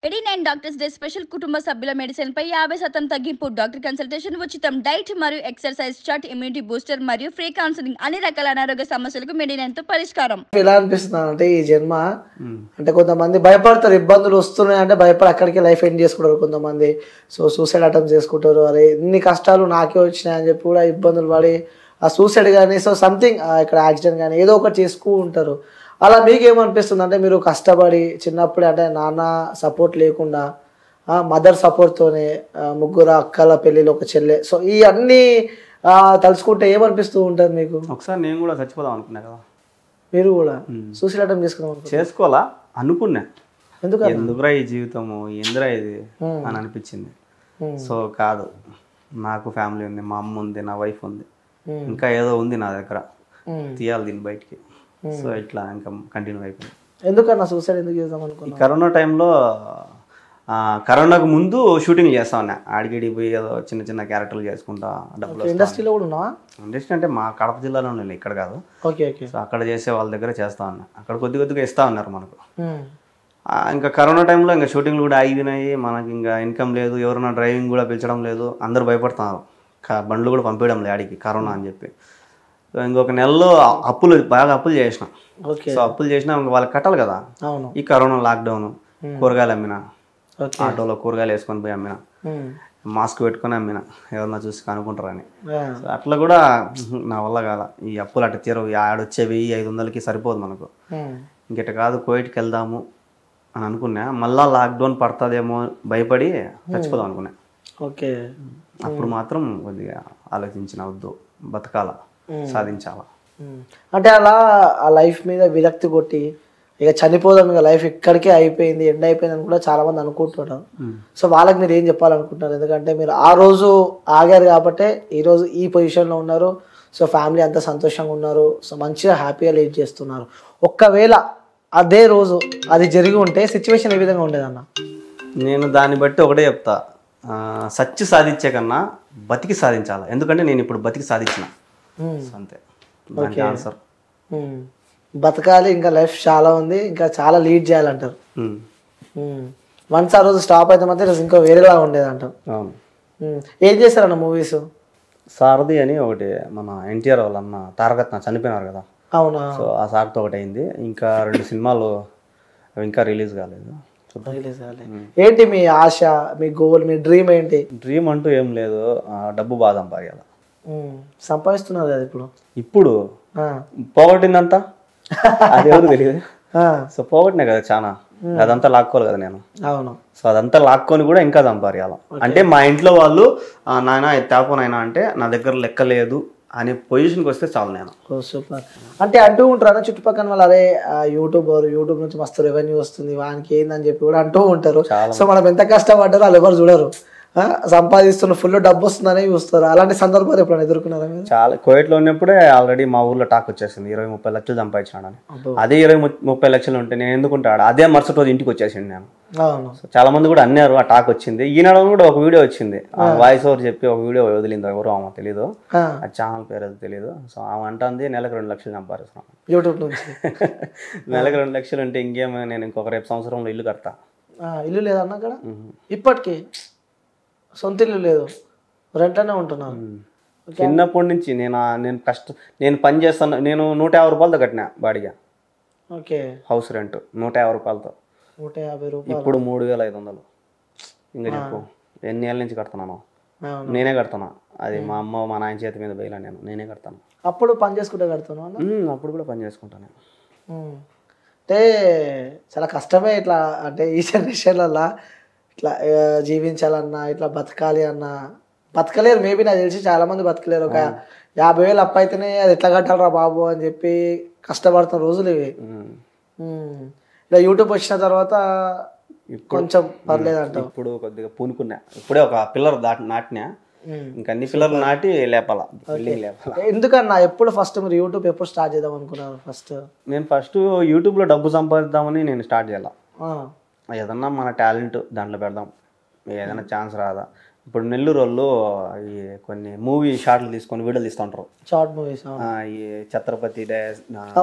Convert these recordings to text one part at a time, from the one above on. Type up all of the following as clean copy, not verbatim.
89 doctors day special కుటుంబ సభ్యుల medicine పై 50% తగ్గింపు. డాక్టర్ కన్సల్టేషన్ ఉచితం. డైట్ మరియు ఎక్సర్సైజ్ చార్ట్, ఇమ్యూనిటీ బూస్టర్ మరియు ఫ్రీ కౌన్సిలింగ్. అన్ని రకాల అనారోగ్య సమస్యలకు మెడినైన్ తో పరిష్కారం. ఎలా అనిపిస్తుంది అంటే ఈ జన్మ అంటే కొంతమంది భయపడతారు, ఇబ్బందులు వస్తున్నాయి అంటే భయపడి అక్కడికి లైఫ్ ఎండ్ చేసుకుంటారు కొంతమంది. సో సూసైడ్ అటెంప్ట్ చేసుకుంటారు, అరే ఇన్ని కష్టాలు నాకే వచ్చినాయి అని చెప్పి కూడా ఇబ్బందులు పడి ఆ సూసైడ్ కానీ సో సంథింగ్ ఇక్కడ యాక్సిడెంట్ కానీ ఏదో ఒకటి చేసుకుంటూ ఉంటారు. అలా మీకేమనిపిస్తుంది అంటే మీరు కష్టపడి చిన్నప్పుడే అంటే నాన్న సపోర్ట్ లేకుండా మదర్ సపోర్ట్తోనే ముగ్గురు అక్కల పెళ్ళిలో ఒక చెల్లె, సో ఈ అన్నీ తలుచుకుంటే ఏమనిపిస్తూ ఉంటుంది మీకు? ఒకసారి నేను కూడా చచ్చిపోదాం అనుకున్నా కదా. మీరు కూడా సూసైడ్ అటెంప్ట్ చేసుకున్నాం చేసుకోవాలా అనుకున్నా, ఎందుకు ఎందుకురా ఈ జీవితము ఎందురా ఇది అని అనిపించింది. సో కాదు, నాకు ఫ్యామిలీ ఉంది, మా అమ్మ ఉంది, నా వైఫ్ ఉంది, ఇంకా ఏదో ఉంది నా దగ్గర, తీయాలి దీన్ని బయటికి. సో ఇట్లా ఇంకా కంటిన్యూ అయిపోయింది. ఎందుకన్నా సూసైడ్ ఎందుకు చేద్దాం ఈ అనుకున్నా? కరోనా టైంలో కరోనాకు ముందు షూటింగ్ చేస్తా ఉన్నా, ఆడిగిడి పోయి ఏదో చిన్న చిన్న క్యారెక్టర్లు చేసుకుంటా డబ్బులు. ఇండస్ట్రీలో కూడా ఉన్నావా? ఇండస్ట్రీ అంటే మా కడప జిల్లాలో ఉన్నాయి, ఇక్కడ కాదు. Okay okay. సో అక్కడ చేసే వాళ్ళ దగ్గర చేస్తా ఉన్నా, అక్కడ కొద్దిగా ఇస్తా ఉన్నారు మనకు. ఇంకా కరోనా టైంలో ఇంకా షూటింగ్లు కూడా ఆగినాయి, మనకి ఇంకా ఇన్కమ్ లేదు, ఎవరైనా డ్రైవింగ్ కూడా పిలిచడం లేదు, అందరూ భయపడుతున్నారు, బండ్లు కూడా పంపించడం లేదు ఆడికి కరోనా అని చెప్పి. సో ఇంకొక నెలలో బాగా అప్పులు చేసిన. సో అప్పులు చేసినా ఇంకా వాళ్ళకి కట్టాలి కదా. ఈ కరోనా లాక్డౌన్, కూరగాయలు అమ్మిన, ఆటోలో కూరగాయలు వేసుకొని పోయి అమ్మిన, మాస్క్ పెట్టుకొని అమ్మిన, ఎవరన్నా చూసి కనుక్కుంటారని. సో అట్లా కూడా నా వల్ల కాల, ఈ అప్పులు అట్ట తీరవు, ఆడొచ్చే 1500కి సరిపోదు మనకు. ఇంకట కాదు కోవిడ్కి వెళ్దాము అని అనుకున్నా, మళ్ళా లాక్డౌన్ పడుతుందేమో భయపడి చచ్చిపోదాం అనుకున్నా. ఓకే. అప్పుడు మాత్రం కొద్దిగా ఆలోచించిన, వద్దు బతకాల, సాధించాలా. అంటే అలా ఆ లైఫ్ మీద విరక్తి కొట్టి ఇక చనిపోదాం, ఇక లైఫ్ ఇక్కడికే అయిపోయింది, ఎండ్ అయిపోయింది అని కూడా చాలా మంది అనుకుంటున్నారు. సో వాళ్ళకి మీరు ఏం చెప్పాలనుకుంటున్నారు? ఎందుకంటే మీరు ఆ రోజు ఆగారు కాబట్టి ఈరోజు ఈ పొజిషన్లో ఉన్నారు. సో ఫ్యామిలీ అంతా సంతోషంగా ఉన్నారు, సో మంచిగా హ్యాపీగా లీడ్ చేస్తున్నారు. ఒక్కవేళ అదే రోజు అది జరిగి ఉంటే సిచ్యువేషన్ ఏ విధంగా ఉండేదన్న? నేను దాన్ని బట్టి ఒకటే చెప్తా, సచ్చి సాధించే కన్నా బతికి సాధించాలి. ఎందుకంటే నేను ఇప్పుడు బతికి సాధించిన, అంతే దానికి ఆన్సర్. బతకాలి, ఇంకా లైఫ్ చాలా ఉంది, ఇంకా చాలా లీడ్ చేయాలంటారు. వన్స్ ఆ రోజు స్టాప్ అయితే మాత్రం ఈరోజు ఇంకా వేరేలా ఉండేది అంటారు. అవును. ఏం చేశారన్న మూవీస్? సారథి అని ఒకటి, మన ఎన్టీఆర్ వాళ్ళ అన్న తారకత్న చనిపోయినారు కదా. అవునా? సో ఆ సార్తో ఒకటి అయింది. ఇంకా 2 సినిమాలు ఇంకా రిలీజ్ కాలేదు. ఏంటి మీ ఆశ, మీ గోల్, మీ డ్రీమ్ ఏంటి? డ్రీమ్ అంటూ ఏం లేదు, డబ్బు బాగా సంపాదించాలి. సంపాదిస్తున్నారు కదా ఇప్పుడు. ఇప్పుడు పోగొట్టిందంతా అది ఎవరు తెలియదు. సో పోగొట్టినా కదా చాలా, అదంతా లాక్కోవాలి కదా నేను. అవును. సో అదంతా లాక్కొని కూడా ఇంకా సంపాదించాలి. అంటే మా ఇంట్లో వాళ్ళు నాయన తేపో నాయన అంటే నా దగ్గర లెక్క లేదు అనే పొజిషన్కి వస్తే చాలు నేను. సూపర్. అంటే అంటూ ఉంటారు చుట్టుపక్కల వాళ్ళు, అరే యూట్యూబ్ నుంచి మస్తు రెవెన్యూ వస్తుంది వానికి ఏందని చెప్పి కూడా అంటూ ఉంటారు. సో మనం ఎంత కష్టపడ్డారో వాళ్ళు ఎవరు చూడరు, సంపాదిస్తున్న ఫుల్ డబ్బు వస్తుందని చూస్తారు. అలాంటి సందర్భాలు ఎప్పుడైనా ఎదుర్కొన్నారా? చాలా కోవిడ్లో ఉన్నప్పుడే ఆల్రెడీ మా ఊర్లో టాక్ వచ్చేసింది 20-30 లక్షలు సంపాదించాడని. అదే 20-30 లక్షలు ఉంటే నేను ఎందుకుంటాడు, అదే మరుసటి రోజు ఇంటికి వచ్చేసింది నేను. చాలా మంది కూడా అన్నారు, ఆ టాక్ వచ్చింది. ఈనాడు కూడా ఒక వీడియో వచ్చింది, వాయిస్ ఓవర్ చెప్పి ఒక వీడియో వదిలింది, ఎవరు ఆమె తెలీదు, ఆ ఛానల్ పేరు అది తెలీదు. సో ఆమె అంటుంది నెలకు 2 లక్షలు సంపాదిస్తున్నాను యూట్యూబ్ నుంచి. నెలకు 2 లక్షలు అంటే ఇంకేమో, నేను ఇంకొక రేపు సంవత్సరంలో ఇల్లు కడతా. ఇల్లు లేదన్న అక్కడ ఇప్పటికీ? సొంత ఇల్లు లేదు, రెంట్లోనే ఉంటున్నాను. చిన్నప్పటి నుంచి నేను పని చేస్తాను. నేను 150 రూపాయలతో కట్టినా బాడిగా. ఓకే. హౌస్ రెంట్ 150 రూపాయలతో. 150 రూపాయలు ఇప్పుడు 3500. ఇంకా చెప్పు ఎన్ని ఏళ్ళ నుంచి కడుతున్నాను? నేనే కడతాను. అది మా అమ్మ మా నాయన చేతి మీద బయలా, నేనే కడతాను. అప్పుడు పని చేసుకుంటే కడుతున్నాను? అప్పుడు కూడా పని చేసుకుంటాను. అంటే చాలా కష్టమే ఇట్లా, అంటే ఈ జనరేషన్లలో ఇట్లా జీవించాలన్నా, ఇట్లా బతకాలి అన్నా బతకలేరు. మేబీ నాకు తెలిసి చాలా మంది బతకలేరు. ఒక 50,000 అప్పు అయితేనే అది ఎట్లా కట్టాలరా బాబు అని చెప్పి కష్టపడుతున్న రోజులు ఇవి. ఇలా యూట్యూబ్ వచ్చిన తర్వాత కొంచెం పర్లేదు అంట. ఇప్పుడు కొద్దిగా పూనుకున్నా, ఇప్పుడే ఒక పిల్లర్ నాటినా, ఇంకా అన్ని పిల్లర్లు నాటి లేపాల, బిల్డింగ్ లేపాల. ఎందుకన్నా ఎప్పుడు ఫస్ట్ మీరు యూట్యూబ్ ఎప్పుడు స్టార్ట్ చేద్దాం అనుకున్నారు? నేను ఫస్ట్ యూట్యూబ్లో డబ్బు సంపాదిద్దామని నేను స్టార్ట్ చేయాల. ఏదన్నా మన టాలెంట్ దాంట్లో పెడదాం, ఏదైనా ఛాన్స్ రాదా. ఇప్పుడు నెల్లూరు వాళ్ళు ఈ కొన్ని మూవీ షార్ట్లు తీసుకొని వీడియోలు తీస్తుంటారు, షార్ట్ మూవీస్, ఈ ఛత్రపతి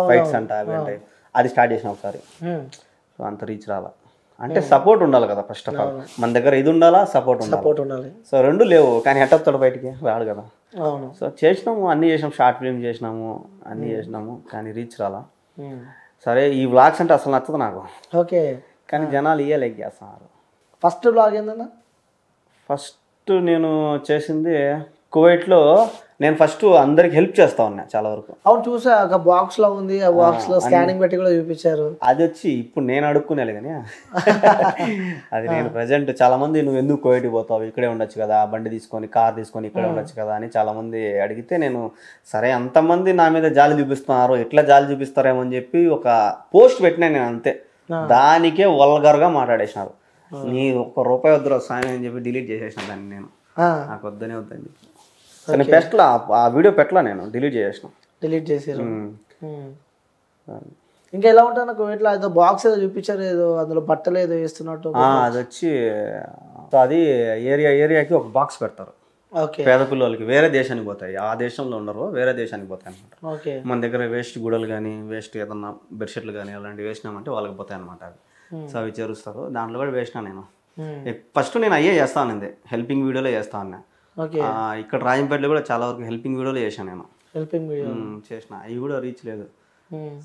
ఫైట్స్ అంట అవి అంటే, అది స్టార్ట్ చేసిన ఒకసారి. సో అంత రీచ్ రాలా. అంటే సపోర్ట్ ఉండాలి కదా ఫస్ట్ ఆఫ్ ఆల్. మన దగ్గర ఇది ఉండాలా, సపోర్ట్ ఉండాలి. సో రెండు లేవు, కానీ ఎట్టొస్తాడు బయటికి రాడు కదా. అవును. సో చేసినాము, అన్నీ చేసినాము, షార్ట్ ఫిల్మ్ చేసినాము, అన్నీ చేసినాము, కానీ రీచ్ రాలా. సరే ఈ వ్లాగ్స్ అంటే అసలు నచ్చదు నాకు. ఓకే. కానీ జనాలు ఇయ్యే లైక్ చేస్తున్నారు. ఫస్ట్ బ్లాగ్ ఏందన్నా? ఫస్ట్ నేను చేసింది కువైట్లో. నేను ఫస్ట్ అందరికి హెల్ప్ చేస్తా ఉన్నా చాలా వరకు. అవును, చూసా, ఒక బాక్స్ లో ఉంది, ఆ బాక్స్ లో స్కానింగ్ పెట్టి కూడా చూపించారు. అది వచ్చి ఇప్పుడు నేను అడుక్కునేలే కానీ అది నేను ప్రజెంట్ చాలా మంది నువ్వు ఎందుకు కువైట్కి పోతావు, ఇక్కడే ఉండొచ్చు కదా, బండి తీసుకొని కార్ తీసుకొని ఇక్కడే ఉండొచ్చు కదా అని చాలా మంది అడిగితే, నేను సరే అంతమంది నా మీద జాలి చూపిస్తున్నారు, ఎట్లా జాలి చూపిస్తారేమో అని చెప్పి ఒక పోస్ట్ పెట్టినా నేను అంతే. దానికే వల్గర్గా మాట్లాడేసినారు. నీ ₹1 వద్దురా సాయం అని చెప్పి డిలీట్ చేసేసిన దాన్ని. నేను నాకు వద్దనే వద్దని చెప్పి కానీ పెట్టలా, ఆ వీడియో పెట్టలా, నేను డిలీట్ చేసారు. ఇంకా ఎలా ఉంటుంది నాకు ఇట్లా ఏదో బాక్స్ ఏదో చూపించారు, ఏదో అందులో బట్టలు ఏదో వేస్తున్నట్టు. అది వచ్చి అది ఏరియాకి ఒక బాక్స్ పెడతారు. ఓకే. పేద పిల్లలకి వేరే దేశానికి పోతాయి, ఆ దేశంలో ఉండరు, వేరే దేశానికి పోతాయి అనమాట. ఓకే. మన దగ్గర వేస్ట్ గుడలు కానీ వేస్ట్ ఏదన్నా బెడ్షీట్లు కానీ అలాంటివి వేసినామంటే వాళ్ళకి పోతాయి అనమాట అవి. సో అవి చేరుస్తారు. దాంట్లో కూడా వేసినా నేను. ఫస్ట్ నేను అయ్యే చేస్తా ఉన్నది, హెల్పింగ్ వీడియోలో చేస్తా ఉన్నా. ఇక్కడ రాజంపేటలో కూడా చాలా వరకు హెల్పింగ్ వీడియోలో చేశాను నేను. చేసిన అవి కూడా రీచ్ లేదు.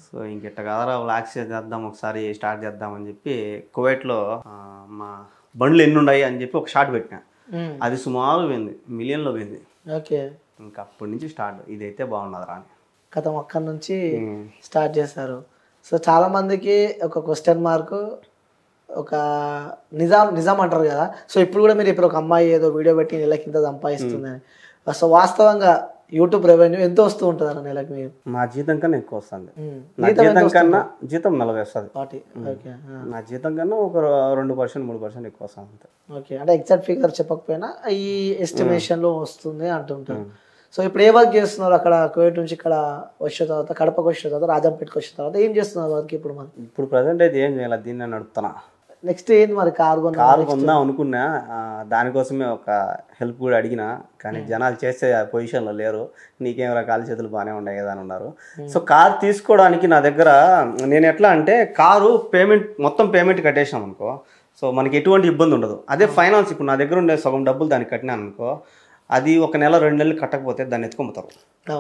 సో ఇంకెట్ట కాదరా వ్లాగ్స్ చేద్దాం, ఒకసారి స్టార్ట్ చేద్దామని చెప్పి కువైట్లో మా బండ్లు ఎన్ని ఉన్నాయి అని చెప్పి ఒక షార్ట్ పెట్టినా. అది సుమారు పోయింది, మిలియన్లో పోయింది. ఓకే. ఇంకా అప్పటి నుంచి స్టార్ట్, ఇదైతే బాగున్నదిరా అని కథ అక్కడి నుంచి స్టార్ట్ చేశారు. సో చాలా మందికి ఒక క్వశ్చన్ మార్క్, ఒక నిజాం అంటారు కదా. సో ఇప్పుడు కూడా మీరు ఇప్పుడు ఒక అమ్మాయి ఏదో వీడియో పెట్టి నెలకి ఇంత సంపాదిస్తుందని, సో వాస్తవంగా యూట్యూబ్ రెవెన్యూ ఎంత వస్తూ ఉంటుంది అన్న నెలకి? మీరు మా జీతం కన్నా ఎక్కువ వస్తుంది. నా జీతం కన్నా జీతం 40 వస్తుంది. నా జీతం కన్నా ఒక 2%, 3% ఎక్కువ వస్తుంది అంతే. ఓకే. అంటే ఎగ్జాక్ట్ ఫిగర్ చెప్పకపోయినా ఈ ఎస్టిమేషన్లో వస్తుంది అంటుంటారు. సో ఇప్పుడు ఏ వర్క్ చేస్తున్నారు అక్కడ కువైట్ నుంచి ఇక్కడ వచ్చిన తర్వాత, కడపకు వచ్చిన తర్వాత, రాజంపేటకు వచ్చిన తర్వాత ఏం చేస్తున్నారు వర్క్ ఇప్పుడు? మరి ఇప్పుడు ప్రజెంట్ అయితే ఏం చేయాలి, దీన్ని నడుపుతున్నా. నెక్స్ట్ ఏంది మరి? కారు కొందాం అనుకున్నా, దానికోసమే ఒక హెల్ప్ కూడా అడిగినా, కానీ జనాలు చేసే పొజిషన్లో లేరు. నీకేమైనా కాలు చేతులు బాగానే ఉన్నాయి కదా అని ఉన్నారు. సో కారు తీసుకోవడానికి నా దగ్గర నేను ఎట్లా అంటే, కారు మొత్తం పేమెంట్ కట్టేసాం అనుకో, సో మనకి ఎటువంటి ఇబ్బంది ఉండదు. అదే ఫైనాన్స్ ఇప్పుడు నా దగ్గర ఉండే సగం డబ్బులు దానికి కట్టినాను అనుకో, అది 1 నెల 2 నెలలు కట్టకపోతే దాన్ని ఎత్తుకొమ్ముతారు.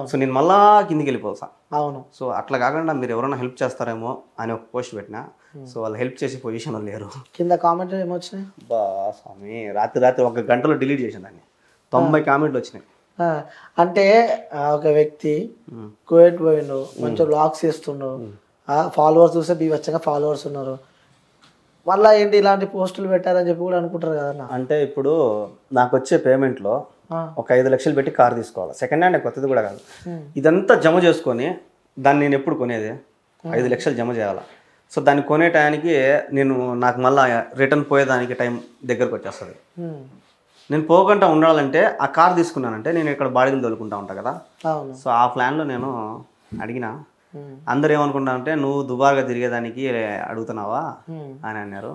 సో నేను మళ్ళా కిందికి వెళ్ళిపోతా. అవును. సో అట్లా కాకుండా మీరు ఎవరైనా హెల్ప్ చేస్తారేమో అని ఒక పోస్ట్ పెట్టినా. సో వాళ్ళు హెల్ప్ చేసే పొజిషన్లో లేరు. కింద కామెంట్లు ఏమొచ్చినాయి? బా స్వామి, రాత్రి 1 గంటలో డిలీట్ చేసిన దాన్ని. 90 కామెంట్లు వచ్చినాయి. అంటే ఒక వ్యక్తి కువైట్ పోయిండు, మంచిగా వ్లాగ్స్ చేస్తుండు, ఫాలోవర్స్ చూస్తే బీవచ్చంగా ఫాలోవర్స్ ఉన్నారు, మళ్ళీ ఏంటి ఇలాంటి పోస్టులు పెట్టారని చెప్పి కూడా అనుకుంటారు కదా. అంటే ఇప్పుడు నాకు వచ్చే పేమెంట్లో ఒక 5 లక్షలు పెట్టి కారు తీసుకోవాలి, సెకండ్ హ్యాండ్, కొత్తది కూడా కాదు. ఇదంతా జమ చేసుకొని దాన్ని నేను ఎప్పుడు కొనేది 5 లక్షలు జమ చేయాలి. సో దాన్ని కొనే టయానికి నాకు మళ్ళీ రిటర్న్ పోయేదానికి టైం దగ్గరకు వచ్చేస్తుంది. నేను పోకుండా ఉండాలంటే ఆ కార్ తీసుకున్నానంటే నేను ఇక్కడ బాడీలు తోలుకుంటా ఉంటాను కదా. సో ఆ ప్లాన్లో నేను అడిగిన, అందరు ఏమనుకుంటానంటే నువ్వు దుబారుగా తిరిగేదానికి అడుగుతున్నావా అని అన్నారు.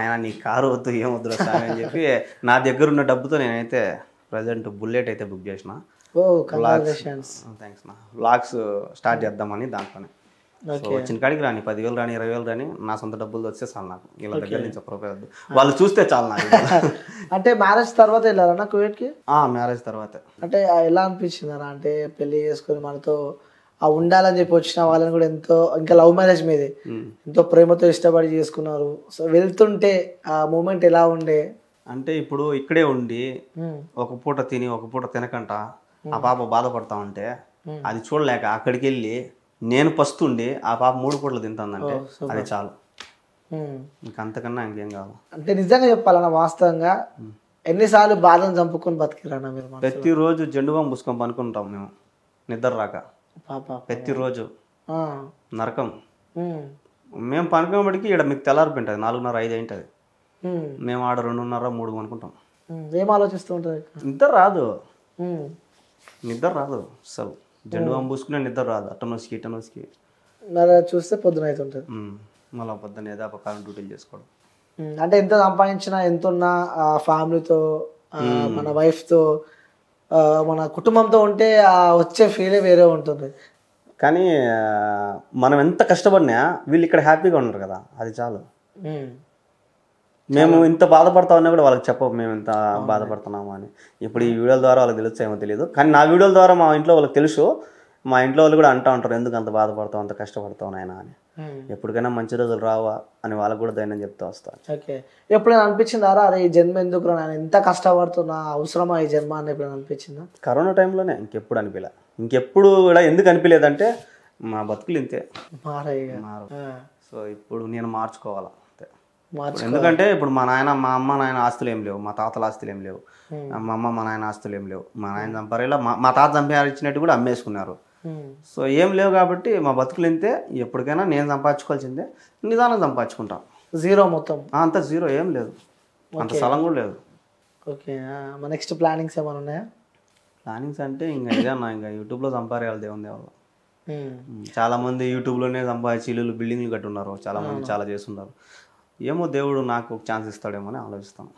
ఆయన నీ కారు వద్దు, ఏం వద్దు సార్ అని చెప్పి నా దగ్గర ఉన్న డబ్బుతో నేనైతే ప్రజెంట్ బుల్లెట్ అయితే బుక్ చేసిన. థ్యాంక్స్ నా. వ్లాగ్స్ స్టార్ట్ చేద్దామని దాంట్లోనే. సో వచ్చిన కాడికి రాని 10,000 రాని 20,000 రాని నా సొంత డబ్బులు వచ్చే చాలు నాకు. వీళ్ళ దగ్గర నుంచి ₹1 వాళ్ళు చూస్తే చాలు నాకు. అంటే మ్యారేజ్ తర్వాత వెళ్ళారా కువైట్కి? మ్యారేజ్ తర్వాత. అంటే ఎలా అనిపించిందరా? అంటే పెళ్లి చేసుకొని మనతో ఉండాలని చెప్పి వచ్చిన వాళ్ళని కూడా ఎంతో, ఇంకా లవ్ మ్యారేజ్ మీదే ఎంతో ప్రేమతో ఇష్టపడి చేసుకున్నారు. సో వెళ్తుంటే ఆ మూమెంట్ ఎలా ఉండే? అంటే ఇప్పుడు ఇక్కడే ఉండి ఒక పూట తిని ఒక పూట తినకంట ఆ పాప బాధపడతా ఉంటే అది చూడలేక అక్కడికి వెళ్ళి నేను పస్తుండి ఆ పాప 3 పూటలు తింటుందంటే అది చాలు. ఇంకంతకన్నా ఇంకేం కావాలి. అంటే నిజంగా చెప్పాలన్నా వాస్తవంగా ఎన్నిసార్లు బాధను చంపుకొని బతికిరానా మీరు? ప్రతిరోజు జెండు బాంబు పూసుకొని పనుకుంటాం మేము, నిద్ర రాక. ప్రతిరోజు నరకం. మేము పనుకునేప్పటికి ఇక్కడ మీకు తెల్లారిపోయింటుంది 4:30, 5 అయింటుంది. మేము ఆడ 2:30, 3 అనుకుంటాం. ఏం ఆలోచిస్తూ ఉంటుంది? నిద్ర రాదు అసలు. జెండు బాంబు పూసుకునే నిద్ర రాదు. అటనోస్కి మరి చూస్తే పొద్దున అవుతుంటుంది. మళ్ళీ పొద్దున్న ఏదో ప్రకారం డ్యూటీలు చేసుకోవడం. అంటే ఎంత సంపాదించినా, ఎంత ఉన్నా ఫ్యామిలీతో, మన వైఫ్తో, మన కుటుంబంతో ఉంటే వచ్చే ఫీలే వేరే ఉంటుంది. కానీ మనం ఎంత కష్టపడినా వీళ్ళు ఇక్కడ హ్యాపీగా ఉన్నారు కదా, అది చాలు. మేము ఇంత బాధపడతా ఉన్నా కూడా వాళ్ళకి చెప్పవు మేము ఇంత బాధపడుతున్నాము అని. ఇప్పుడు ఈ వీడియోల ద్వారా వాళ్ళకి తెలుస్తాయేమో తెలియదు, కానీ నా వీడియోల ద్వారా మా ఇంట్లో వాళ్ళకి తెలుసు. మా ఇంట్లో వాళ్ళు కూడా అంటూ ఉంటారు, ఎందుకు అంత బాధపడతావు, అంత కష్టపడతావు నాయన అని. ఎప్పటికైనా మంచి రోజులు రావా అని వాళ్ళకు కూడా ధైర్యం చెప్తూ వస్తాను. ఓకే, ఎప్పుడైనా అనిపించిందారా అరే ఈ జన్మ ఎందుకు రా, నేను ఎంత కష్టపడుతున్నా, అవసరమా ఈ జన్మ అని ఎప్పుడైనా అనిపించిందా? కరోనా టైంలోనే, ఇంకెప్పుడు అనిపించలే. ఇంకెప్పుడు కూడా ఎందుకు అనిపించలేదంటే మా బతుకులు ఇంతే మారు. సో ఇప్పుడు నేను మార్చుకోవాలా అంతే. ఎందుకంటే ఇప్పుడు మా అమ్మ నాయన ఆస్తులు ఏం లేవు, మా తాతల ఆస్తులు ఏం లేవు, మా అమ్మ మా నాయన ఆస్తులు ఏం లేవు. మా నాయన చంపారేలా మా తాత చంపారిచ్చినట్టు కూడా అమ్మేసుకున్నారు. సో ఏం లేవు కాబట్టి మా బతుకులు ఇంతే. ఎప్పటికైనా నేను సంపాదించుకోవాల్సిందే, నిదానం సంపాదించుకుంటాం. జీరో మొత్తం అంత జీరో, ఏం లేదు, అంత స్థలం కూడా లేదు. ఓకే, మా నెక్స్ట్ ప్లానింగ్స్ ఏమైనా ఉన్నాయా? ప్లానింగ్స్ అంటే ఇంకా ఇదన్నా, ఇంకా యూట్యూబ్లో సంపాదేయాలి దేవుని దేవుళ్ళు. చాలా మంది యూట్యూబ్లోనే సంపాదించి ఇల్లు బిల్డింగ్లు కట్టున్నారు, చాలా మంది చాలా చేస్తున్నారు. ఏమో దేవుడు నాకు ఒక ఛాన్స్ ఇస్తాడేమో అని ఆలోచిస్తాను.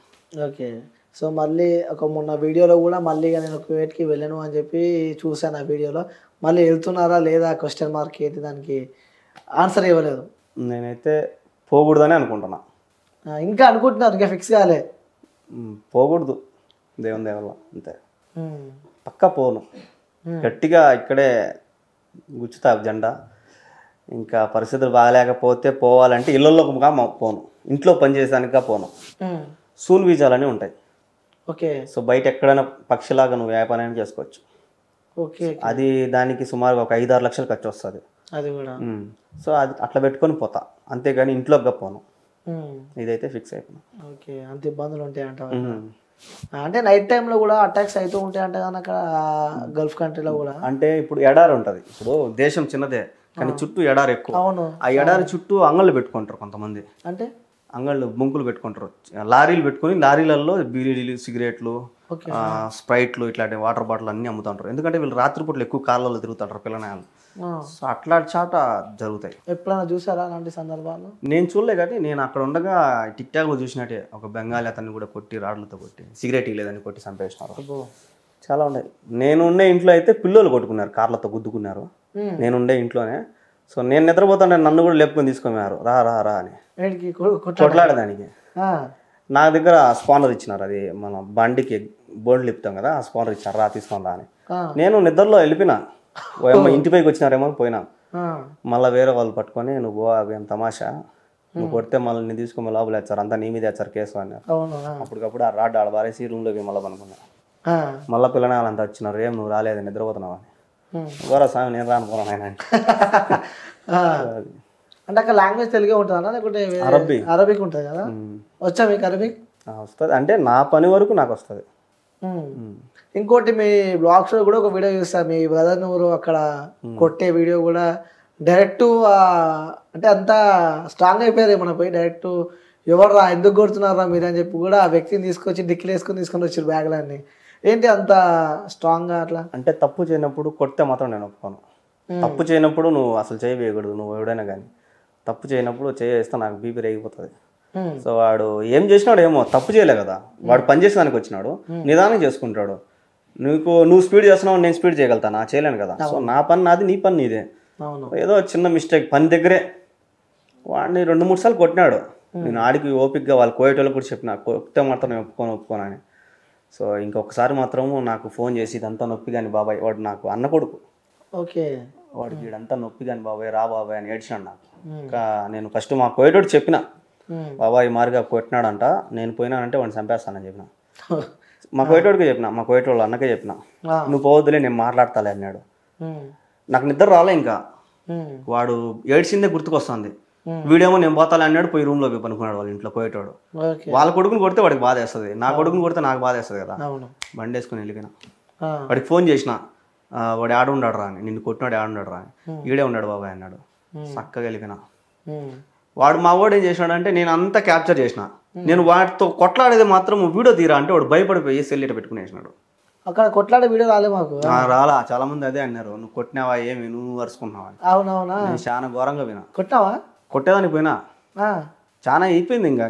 ఓకే, సో మళ్ళీ మొన్న వీడియోలో కూడా మళ్ళీ నేను కువైట్కి వెళ్ళను అని చెప్పి చూసాను. ఆ వీడియోలో మళ్ళీ వెళ్తున్నారా లేదా క్వశ్చన్ మార్క్ ఏంటి, దానికి ఆన్సర్ ఇవ్వలేదు. నేనైతే పోకూడదని అనుకుంటున్నా. ఇంకా అనుకుంటున్నారు, ఇంకా ఫిక్స్ కాలే? పోకూడదు దేవుని దేవుళ్ళ అంతే, పక్కా పోను. గట్టిగా ఇక్కడే గుచ్చుతా జెండా. ఇంకా పరిస్థితులు బాగాలేకపోతే పోవాలంటే ఇళ్ళల్లోగా పోను, ఇంట్లో పనిచేసానికా పోను. సూన్ వీజాలని ఉంటాయి. ఓకే, సో బయట ఎక్కడైనా పక్షిలాగా నువ్వు వ్యాపారం చేసుకోవచ్చు. ఓకే, అది దానికి సుమారుగా ఒక 5-6 లక్షలు ఖర్చు వస్తుంది. అది కూడా. సో అది అట్లా పెట్టుకొని పోతా, అంతేగాని ఇంట్లోగా పోను. ఇదైతే ఫిక్స్ అయిపోయినా. ఓకే, అంత ఇబ్బందులు ఉంటాయంట. అంటే నైట్ టైంలో కూడా అటాక్స్ అవుతూ ఉంటాయంట కానీ అక్కడ గల్ఫ్ కంట్రీలో కూడా. అంటే ఇప్పుడు ఎడారి ఉంటుంది, ఇప్పుడు దేశం చిన్నదే కానీ చుట్టూ ఎడారి ఎక్కువ. అవును, ఆ ఎడారి చుట్టూ అంగళ్ళు పెట్టుకుంటారు కొంతమంది. అంటే అంగళ్ళు బొంకులు పెట్టుకుంటారు, లారీలు పెట్టుకుని లారీలలో బీడీలు, సిగరెట్లు, స్ప్రైట్లు, ఇట్లాంటి వాటర్ బాటిల్ అన్నీ అమ్ముతుంటారు. ఎందుకంటే వీళ్ళు రాత్రిపూట్లు ఎక్కువ కార్లలో తిరుగుతుంటారు పిల్లనాయాలు. సో అట్లాంటి చాట జరుగుతాయి. ఎప్పుడైనా చూసారా అలాంటి సందర్భాలు? నేను చూడలే, కానీ నేను అక్కడ ఉండగా టిక్ టాక్లో చూసినట్టే ఒక బెంగాలీ అతన్ని కూడా కొట్టి రాడ్లతో కొట్టి, సిగరెట్ లేదని కొట్టి చంపేసినారు. చాలా ఉన్నాయి. నేను ఉండే ఇంట్లో అయితే పిల్లలు కొట్టుకున్నారు, కార్లతో గుద్దుకున్నారు. నేను ఉండే ఇంట్లోనే. సో నేను నిద్రపోతుంటే నన్ను కూడా లేపుకొని తీసుకున్నారు, రా రా రా అని కొట్లాడేదానికి. నా దగ్గర స్పానర్ ఇచ్చినారు, అది మన బండికి బోర్డులు ఇప్పుతాం కదా, ఆ స్పానర్ ఇచ్చారు, రా తీసుకొని రా అని. నేను నిద్రలో వెళ్ళిపోయినా, ఇంటిపైకి వచ్చినారేమో పోయినా. మళ్ళీ వేరే వాళ్ళు పట్టుకొని నువ్వు అవి ఏం తమాషా, నువ్వు కొడితే మళ్ళీ నేను తీసుకొని లోపల వేస్తారు, అంతా నీ మీద వేస్తారు కేసు అన్నారు. అప్పటికప్పుడు ఆ రాడ్ ఆడ బారేసి రూమ్లోకి మళ్ళీ పనుకున్నా. మళ్ళీ పిల్లలు వాళ్ళంతా వచ్చినారు, ఏం నువ్వు రాలేదు నిద్రపోతున్నావు అని. గోరా స్వామి నేను రానుకున్నాను ఆయన అంటే అక్కడ లాంగ్వేజ్ తెలుగే ఉంటుందా లేకుంటే అరబిక్ ఉంటుంది కదా? వచ్చా మీకు అరబిక్? వస్తుంది, అంటే నా పని వరకు నాకు వస్తుంది. ఇంకోటి మీ బ్లాగ్స్ లో కూడా ఒక వీడియో చూస్తాను, మీ బ్రదర్ నువ్వు అక్కడ కొట్టే వీడియో కూడా డైరెక్ట్ అంటే అంతా స్ట్రాంగ్ అయిపోయారు మన పోయి డైరెక్ట్ ఎవరు రా ఎందుకు కొడుతున్నారా మీరు అని చెప్పి కూడా ఆ వ్యక్తిని తీసుకొచ్చి డిక్కిలు తీసుకొని వచ్చారు బ్యాగ్లన్నీ. ఏంటి అంత స్ట్రాంగ్గా అట్లా? అంటే తప్పు చేయనప్పుడు కొడితే మాత్రం నేను ఒప్పుకోను. తప్పు చేయనప్పుడు నువ్వు అసలు చేయకూడదు, నువ్వు ఎవడైనా కానీ తప్పు చేయనప్పుడు చేస్తే నాకు బీపీ రేగిపోతుంది. సో వాడు ఏం చేసినాడు ఏమో, తప్పు చేయలే కదా, వాడు పని చేసేదానికి వచ్చినాడు, నిదానం చేసుకుంటాడు. నువ్వు స్పీడ్ చేస్తున్నావు, నేను స్పీడ్ చేయగలుగుతాను, చేయలేను కదా. సో నా పని నాది, నీ పని నీదే. ఏదో చిన్న మిస్టేక్ పని దగ్గరే వాడిని 2-3 సార్లు కొట్టినాడు. నేను ఆడికి ఓపిక్గా వాళ్ళు కోయేటోళ్ళకి కూడా చెప్పిన, కొట్టే మాత్రం నేను ఒప్పుకోను అని. సో ఇంకొకసారి మాత్రము నాకు ఫోన్ చేసి ఇదంతా నొప్పి కానీ బాబాయ్, వాడు నాకు అన్న కొడుకు, ఓకే వాడికి ఇదంతా నొప్పి కానీ బాబాయ్ రా బాబాయ్ అని ఏడ్చినాడు నాకు. ఇంకా నేను ఫస్ట్ మా కోయేటోడు చెప్పిన, బాబాయ్ మారిగా కొట్టినాడంట, నేను పోయినానంటే వాడిని చంపేస్తానని చెప్పిన. మా కోయేటోడికి చెప్పిన, మా కోయేటోళ్ళు అన్నకే చెప్పిన, నువ్వు పోవద్దులే నేను మాట్లాడతాలే అన్నాడు. నాకు నిద్ర రాలే, ఇంకా వాడు ఏడ్చిందే గుర్తుకొస్తుంది. వీడేమో నేను పోతాలే అన్నాడు, పోయి రూమ్లో పోయి పనుకున్నాడు వాళ్ళ ఇంట్లో కోయేటోడు. వాళ్ళ కొడుకుని కొడితే వాడికి బాధ వేస్తుంది, నా కొడుకుని కొడితే నాకు బాధ వేస్తుంది కదా. బండి వేసుకుని వెళ్ళిపోయినా. వాడికి ఫోన్ చేసిన, వాడు ఆడ ఉన్నాడు రా అని, నిన్ను కొట్టినాడు ఆడున్నాడు రా అని. ఈడే ఉన్నాడు బాబాయ్ అన్నాడు. చక్కగా వెళ్ళిపోయినా. వాడు మా వాడు ఏం చేసినాడంటే నేను అంతా క్యాప్చర్ చేసిన, నేను వాటితో కొట్లాడేది మాత్రం వీడియో తీరా అంటే వాడు భయపడిపోయి సెల్లిట పెట్టుకుని వేసినాడు. అక్కడ కొట్లాడే వీడియో రాలే మాకు. రాలా, చాలా మంది అదే అన్నారు, నువ్వు కొట్టినావా ఏమి, నువ్వు అరుచుకున్నావా. అవునవునా, చాలా ఘోరంగా పోయినా. కొట్టావా? కొట్టేదానికి పోయినా చాలా అయిపోయింది, ఇంకా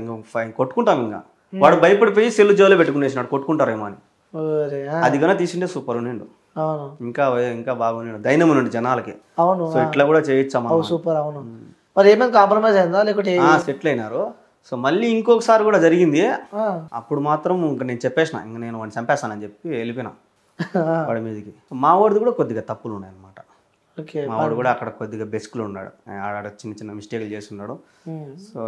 కొట్టుకుంటాం. ఇంకా వాడు భయపడిపోయి సెల్లు జోలో పెట్టుకునేసినాడు, కొట్టుకుంటారేమో అని. అది కన్నా తీసిండే సూపర్ ఉండు, ఇంకా ఇంకా బాగున్నాడు, ధైర్యం ఉన్నాడు జనాలకి. అవును, సో ఇట్లా కూడా చేయొచ్చా సూపర్. అవును, మరి ఏమైనా కాంప్రమైజ్ అయిందా లేకపోతే సెటిల్ అయినారు? సో మళ్ళీ ఇంకొకసారి కూడా జరిగింది. ఆ. అప్పుడు మాత్రం ఇంకా నేను చెప్పేసిన, ఇంకా నేను వాడిని చంపేస్తానని చెప్పి వెళ్ళిపోయినా వాడి మీదకి. మా వాడిది కూడా కొద్దిగా తప్పులు ఉన్నాయి అనమాట. ఓకే. మా వాడు కూడా అక్కడ కొద్దిగా బెస్కులు ఉన్నాడు, ఆడ చిన్న చిన్న మిస్టేక్లు చేస్తున్నాడు. సో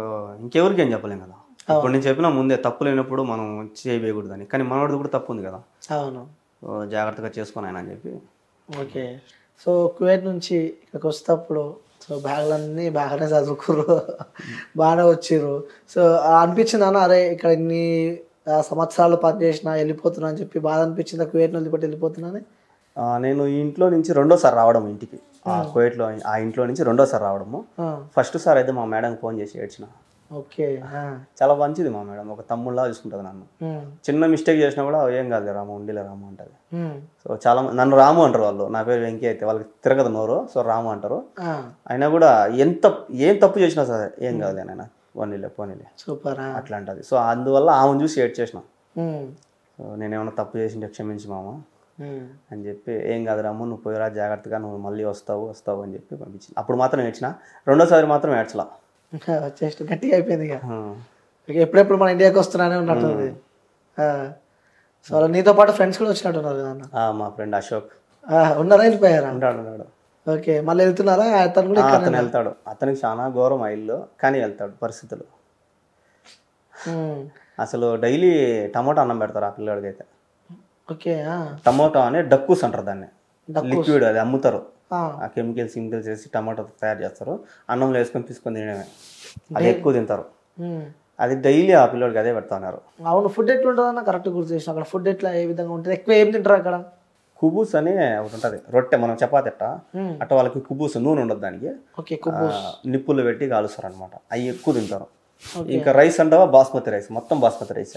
ఇంకెవరికి ఏం చెప్పలేం కదా. ఇప్పుడు నేను చెప్పినా ముందే తప్పు లేనప్పుడు మనం చేయకూడదని, కానీ మనవాడిది కూడా తప్పు ఉంది కదా. అవును. సో జాగ్రత్తగా చేసుకొని ఆయన అని చెప్పి. ఓకే. సో కువైట్ నుంచి ఇక్కడికి వస్తేప్పుడు సో బ్యాగులన్నీ బాగానే చదువుకుర్రు, బాగానే వచ్చిర్రు. సో అనిపించింది అన్న, అరే ఇక్కడ ఇన్ని సంవత్సరాలు పనిచేసినా వెళ్ళిపోతున్నా అని చెప్పి బాధ అనిపించిందా కువైట్ నుంచి వెళ్ళిపోతున్నాను? నేను ఈ ఇంట్లో నుంచి రెండోసారి రావడం ఇంటికి, కువైట్లో ఆ ఇంట్లో నుంచి రెండోసారి రావడము. ఫస్ట్ సారి అయితే మా మేడం ఫోన్ చేసి ఏడ్చిన. ఓకే. చాలా మంచిది మా మేడం, ఒక తమ్ముళ్ళలా చూసుకుంటుంది నన్ను. చిన్న మిస్టేక్ చేసినా కూడా ఏం కాదు రాము, ఉండిలే రాము అంటది. సో చాలా నన్ను రాము అంటారు వాళ్ళు, నా పేరు వెంకీ అయితే వాళ్ళకి తిరగదు నోరు, సో రాము అంటారు. అయినా కూడా ఏం తప్పు చేసినా సరే ఏం కాదు నాయన, పోనీలే సూపర్ అట్లా అంటది. సో అందువల్ల ఆమెను చూసి ఏడ్ చేసిన. సో నేనేమన్నా తప్పు చేసింటే క్షమించి మామ అని చెప్పి, ఏం కాదు రాము నువ్వు పోయిరా జాగ్రత్తగా, నువ్వు మళ్ళీ వస్తావు అని చెప్పి పంపించింది. అప్పుడు మాత్రం ఏడ్చిన, రెండోసారి మాత్రం ఏడ్చలా. జస్ట్ గట్టిగా అయిపోయింది ఇక. ఎప్పుడెప్పుడు మన ఇండియాకి వస్తున్నానే ఉన్నట్టుంది. సో అలా నీతో పాటు ఫ్రెండ్స్ కూడా వచ్చినట్టున్నారు కదా? మా ఫ్రెండ్ అశోక్ ఉన్నారా, వెళ్ళిపోయారా? ఉన్నాడు. ఓకే. మళ్ళీ వెళ్తున్నారా? అతను కూడా అతను వెళ్తాడు, అతనికి చాలా ఘోరం ఆ ఇల్లు, కానీ వెళ్తాడు పరిస్థితులు. అసలు డైలీ టమోటా అన్నం పెడతారు ఆ పిల్లడికి అయితే. ఓకే. టమోటా అని డక్కూస్ అంటారు దాన్ని, లిక్విడ్ అది అమ్ముతారు. ఆ కెమికల్స్ వేసి టమాటో తయారు చేస్తారు, అన్నంలో వేసుకొని తీసుకొని తినడమే. అది ఎక్కువ తింటారు, అది డైలీ ఆ పిల్లడికి అదే పెడతా ఉన్నారు. అవును. ఫుడ్ ఎట్లా ఉంటుంది అన్న? కరెక్ట్ గుర్తు చేసిన. అక్కడ ఫుడ్ ఎట్లా ఏ విధంగా ఉంటుంది? ఎక్కువ ఏం తింటారు అక్కడ? కుబూస్ అని ఒకటి ఉంటుంది, రొట్టె మనం చపాతి అట్ట వాళ్ళకి కుబూస్, నూనె ఉండదు దానికి, నిప్పులు పెట్టి కాలుస్తారు అనమాట. అవి ఎక్కువ తింటారు. ఇంకా రైస్ అంటావా బాస్మతి రైస్, మొత్తం బాస్మతి రైస్.